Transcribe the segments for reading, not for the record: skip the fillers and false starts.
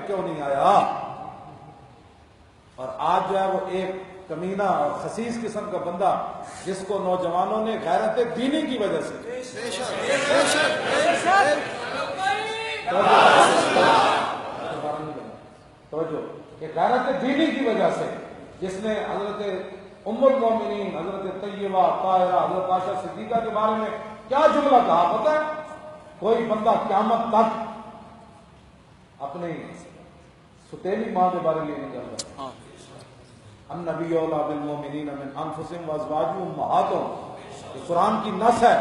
کیوں نہیں آیا؟ اور آج جو ہے وہ ایک کمینہ اور خسیس قسم کا بندہ جس کو نوجوانوں نے غیرت دینی کی وجہ سے کہ غیرت دینی کی وجہ سے جس نے حضرت ام المومنین حضرت طیبہ طاہرہ حضرت عائشہ صدیقہ کے بارے میں کیا جملہ کہا پتہ ہے؟ کوئی بندہ قیامت تک اپنی ستیلی ماں کے بارے میں نہیں کرتا النبی اولیٰ بالمومنین من انفسہم وازواجہم امہاتہم، یہ قرآن کی نص ہے۔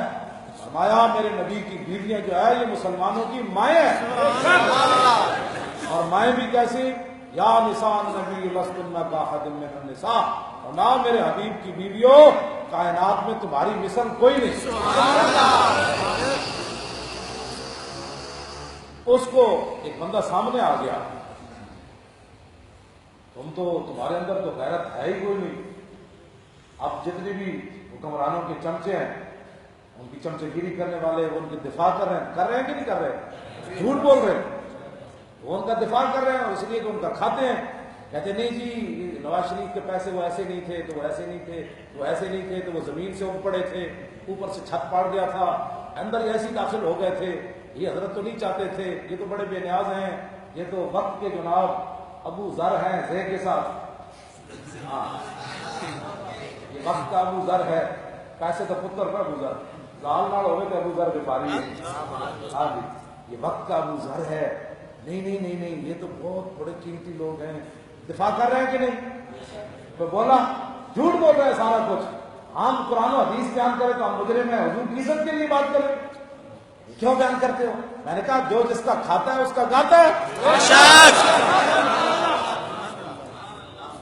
فرمایا میرے نبی کی بیویاں جو ہے یہ مسلمانوں کی مائیں ہیں، اور مائیں بھی کیسی؟ یا نساء النبی لستن کاحد من النساء، اور نہ میرے حبیب کی بیویوں کائنات میں تمہاری مثل کوئی نہیں۔ اس کو ایک بندہ سامنے آ گیا، تمہارے اندر تو غیرت ہے ہی کوئی نہیں۔ اب جتنے بھی حکمرانوں کے چمچے ہیں ان کی چمچے گیری کرنے والے ان کے دفاع کر رہے ہیں کہ نہیں کر رہے؟ جھوٹ بول رہے ہیں، وہ ان کا دفاع کر رہے ہیں، اور اس لیے کہ ان کا کھاتے ہیں، کہتے نہیں جی نواز شریف کے پیسے وہ ایسے نہیں تھے تو وہ ایسے نہیں تھے، وہ ایسے نہیں تھے تو وہ زمین سے اٹھ پڑے تھے، اوپر سے چھت پاڑ گیا تھا، اندر ایسے داخل ہو گئے تھے، یہ حضرت تو نہیں چاہتے تھے، یہ تو بڑے بے نیاز ہیں، یہ تو وقت کے جناب ابو ذر ہیں زے کے ساتھ، ہاں یہ وقت کا ابو ذر ہے، کیسے تو پتر کا ابو ذر لال نال ہوئے تو ابو ذر بیپاری ہے، ہاں جی یہ وقت کا ابو ذر ہے، نہیں یہ تو بہت بڑے قیمتی لوگ ہیں، دفاع کر رہے ہیں کہ نہیں؟ تو بولا جھوٹ بول رہے ہیں سارا کچھ، ہم قرآن و حدیث بیان کریں تو ہم مجرم ہیں، حضور کی عزت کے لیے بات کریں، کیوں بیان کرتے ہو؟ میں نے کہا جو جس کا کھاتا ہے اس کا گاتا ہے۔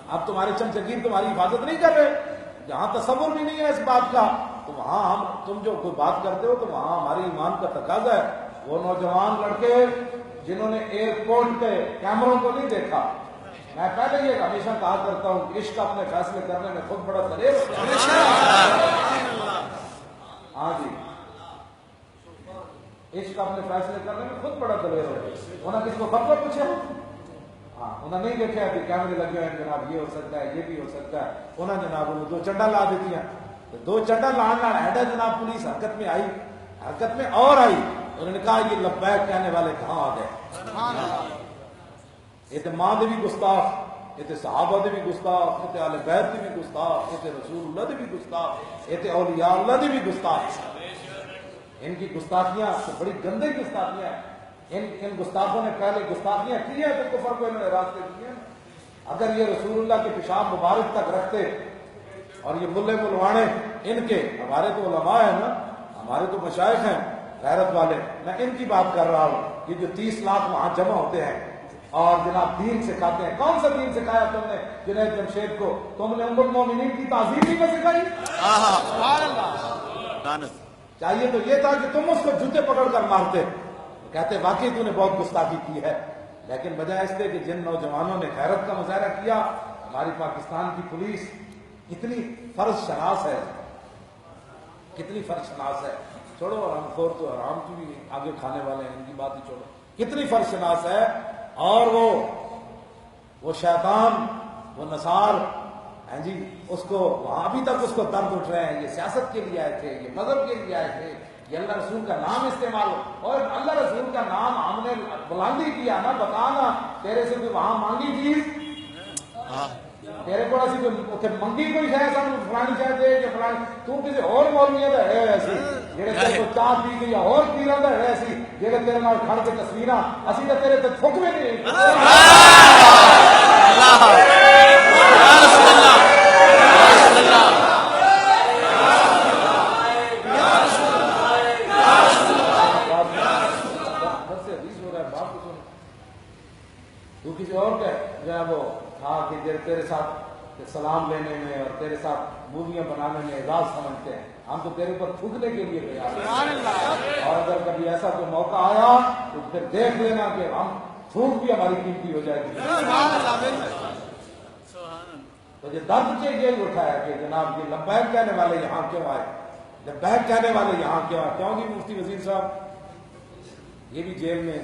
اب تمہارے چمچگیر تمہاری حفاظت نہیں کر رہے، جہاں تصور بھی نہیں ہے اس بات کا، تو وہاں تم جو کوئی بات کرتے ہو تو وہاں ہمارے ایمان کا تقاضا ہے۔ وہ نوجوان لڑکے جنہوں نے ایئرپورٹ پہ کیمروں کو نہیں دیکھا، میں پہلے یہ ہمیشہ کہا کرتا ہوں کہ عشق اپنے فیصلے کرنے میں خود بڑا دلیر ہوتا ہے۔ ہاں جی عشق اپنے فیصلے کرنے میں خود بڑا دلیر ہوتا ہے۔ انہوں نے کس کو خبر پوچھا؟ ہاں انہوں نے نہیں دیکھا کہ کیمرے لگے ہیں جناب، یہ ہو سکتا ہے یہ بھی ہو سکتا ہے، انہوں نے جناب انہوں دو چنڈا لا دیتی ہیں، دو چنڈا لان ہیڈا جناب پولیس حرکت میں آئی، حرکت میں اور آئی، انہوں نے کہا یہ لبیک کہنے والے کہاں آ گئے؟ یہ تو ماں دے بھی گستاخ، یہ تو صحابہ دے بھی گستاخ، یہ تو اہل بیت دے بھی گستاخ، یہ تو رسول اللہ دے بھی گستاخ، یہ تو اولیاء اللہ دے بھی گستاخ۔ ان کی گستاخیاں تو بڑی گندی گستاخیاں ہیں، ان گستاخوں نے پہلے گستاخیاں کی ہیں تو کفر کو انہوں نے راستے دیے ہیں۔ اگر یہ رسول اللہ کے پیشاب مبارک تک رکھتے اور یہ ملے ملوانے ان کے، ہمارے تو علماء ہیں نا، ہمارے تو مشائخ ہیں غیرت والے، میں ان کی بات کر رہا ہوں، یہ جو 30 لاکھ وہاں جمع ہوتے ہیں اور جناب دین سکھاتے ہیں، کون سا دین سکھایا تم نے جنید جمشید کو؟ تم نے ام المومنین کی تعظیم نہیں میں سکھائی؟ چاہیے تو یہ تھا کہ تم اس کو جوتے پکڑ کر مارتے، کہتے واقعی تو نے بہت گستاخی کی ہے، لیکن بجائے اس کے کہ جن نوجوانوں نے غیرت کا مظاہرہ کیا، ہماری پاکستان کی پولیس کتنی فرض شناس ہے، کتنی فرض شناس ہے، چھوڑو حرام خور تو حرام کی بھی آگے کھانے والے ہیں، ان کی بات ہی چھوڑو، کتنی فرض شناس ہے، اور وہ شیطان وہ نصار ہیں جی، اس کو وہاں ابھی تک اس کو درد اٹھ رہے ہیں، یہ سیاست کے لیے آئے تھے، یہ مذہب کے لیے آئے تھے، یہ اللہ رسول کا نام استعمال ہو، اور اللہ رسول کا نام ہم نے بلندی کیا نا، بتانا تیرے سے کوئی وہاں مانگی چیز، تیرے کو ایسی کوئی منگی کوئی شاید سب فلانی شاید دے کہ فلانی، تو کسی اور مولویت ہے ایسی جہے تیرے کو چاہ پی گئی اور پیرند ہے ایسی جہے تیرے نال کھڑ کے تصویراں اسی تو تیرے تے تھک بھی نہیں۔ تو کسی اور کا جو ہے وہ تھا کہ تیرے ساتھ سلام لینے میں اور تیرے ساتھ موویاں بنانے میں اعزاز سمجھتے ہیں، ہم تو تیرے پر تھوکنے کے لیے تیار ہیں، اور اگر کبھی ایسا کوئی موقع آیا تو پھر دیکھ لینا کہ ہم تھوک بھی ہماری قیمتی ہو جائے گی۔ تو یہ درد سے یہ اٹھایا کہ جناب یہ لبیک کہنے والے یہاں کیوں آئے، لبیک کہنے والے یہاں کیوں آئے؟ کیوں نہیں مفتی وزیر صاحب یہ بھی جیل میں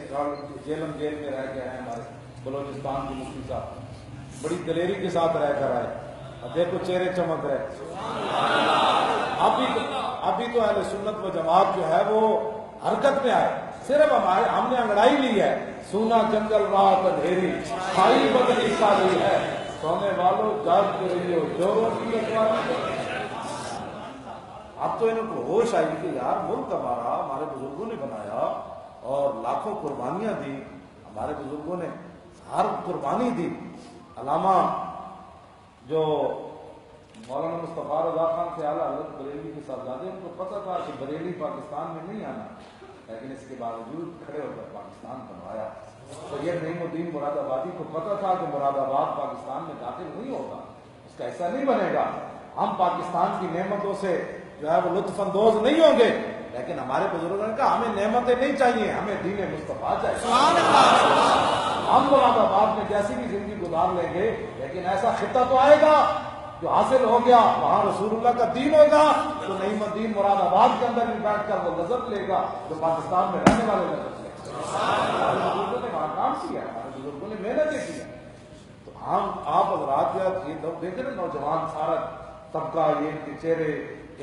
رہ گئے ہیں ہمارے، بلوچستان کے مفتی صاحب بڑی دلیری کے ساتھ رہ کر آئے اور دیکھو چہرے چمک رہے. ابھی تو اہل سنت و جماعت جو ہے وہ حرکت میں آئے. صرف ہم نے انگڑائی لی ہے. سونا جنگل رات اندھیری کھائی بدلی سالی ہے سونے والوں جاگ کے رہی ہو جوروں کی اخبار. اب تو ان کو ہوش آئی کہ یار ملک ہمارے بزرگوں نے بنایا اور لاکھوں قربانیاں دی. ہمارے بزرگوں نے ہر قربانی دی. علامہ جو مولانا مصطفیٰ رضا خان سے اعلیٰ حضرت بریلی کے صاحبزادے ان کو پتہ تھا کہ بریلی پاکستان میں نہیں آنا, لیکن اس کے باوجود کھڑے ہو کر پاکستان بنوایا. تو یہ نعیم الدین مراد آبادی کو پتہ تھا کہ مراد آباد پاکستان میں داخل نہیں ہوگا, اس کا ایسا نہیں بنے گا. ہم پاکستان کی نعمتوں سے جو ہے وہ لطف اندوز نہیں ہوں گے, لیکن ہمارے بزرگوں نے کہا ہمیں نعمتیں نہیں چاہیے, ہمیں دین مصطفیٰ چاہیے. ہم مراد آباد میں جیسی بھی زندگی گزار لیں گے, لیکن ایسا خطہ تو آئے گا جو حاصل ہو گیا, وہاں رسول اللہ کا دین ہوگا. تو نعیم الدین مراد آباد کے اندر بھی بیٹھ کر وہ لذت لے گا جو پاکستان میں رہنے والے لذت لے گا. ہمارے بزرگوں نے وہاں کام کیا, ہمارے بزرگوں نے محنتیں کی. تو ہم آپ حضرات یہ لوگ دیکھیں نا, نوجوان سارا طبقہ, یہ ان کے چہرے,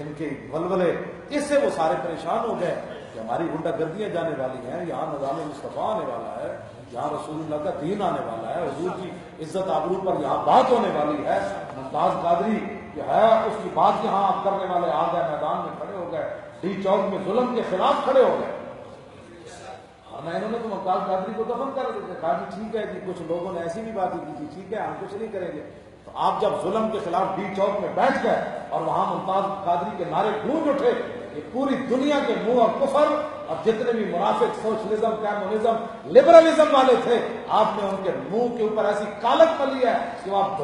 ان کے ولولے, اس سے وہ سارے پریشان ہو گئے کہ ہماری غنڈہ گردیاں جانے والی ہیں, یہاں نظام مصطفیٰ آنے والا ہے, یہاں رسول اللہ کا دین آنے والا ہے, حضور کی عزت آبرو پر یہاں بات ہونے والی ہے. ممتاز قادری جو ہے اس کی بات یہاں آپ کرنے والے آ گئے, میدان میں کھڑے ہو گئے, ڈی چوک میں ظلم کے خلاف کھڑے ہو گئے. میں انہوں نے تو ممتاز قادری کو دفن کر دیتے, کہا کہ ٹھیک ہے کہ کچھ لوگوں نے ایسی بھی باتیں کی تھی, ٹھیک ہے ہم کچھ نہیں کریں گے. تو آپ جب ظلم کے خلاف ڈی چوک میں بیٹھ گئے اور وہاں ممتاز قادری کے نعرے گونج اٹھے, یہ پوری دنیا کے منہ اور کفر اور جتنے بھی منافق سوشلزم, کمیونزم, لبرلزم والے تھے, آپ نے ان کے منہ کے اوپر ایسی کالک ملی ہے کہ آپ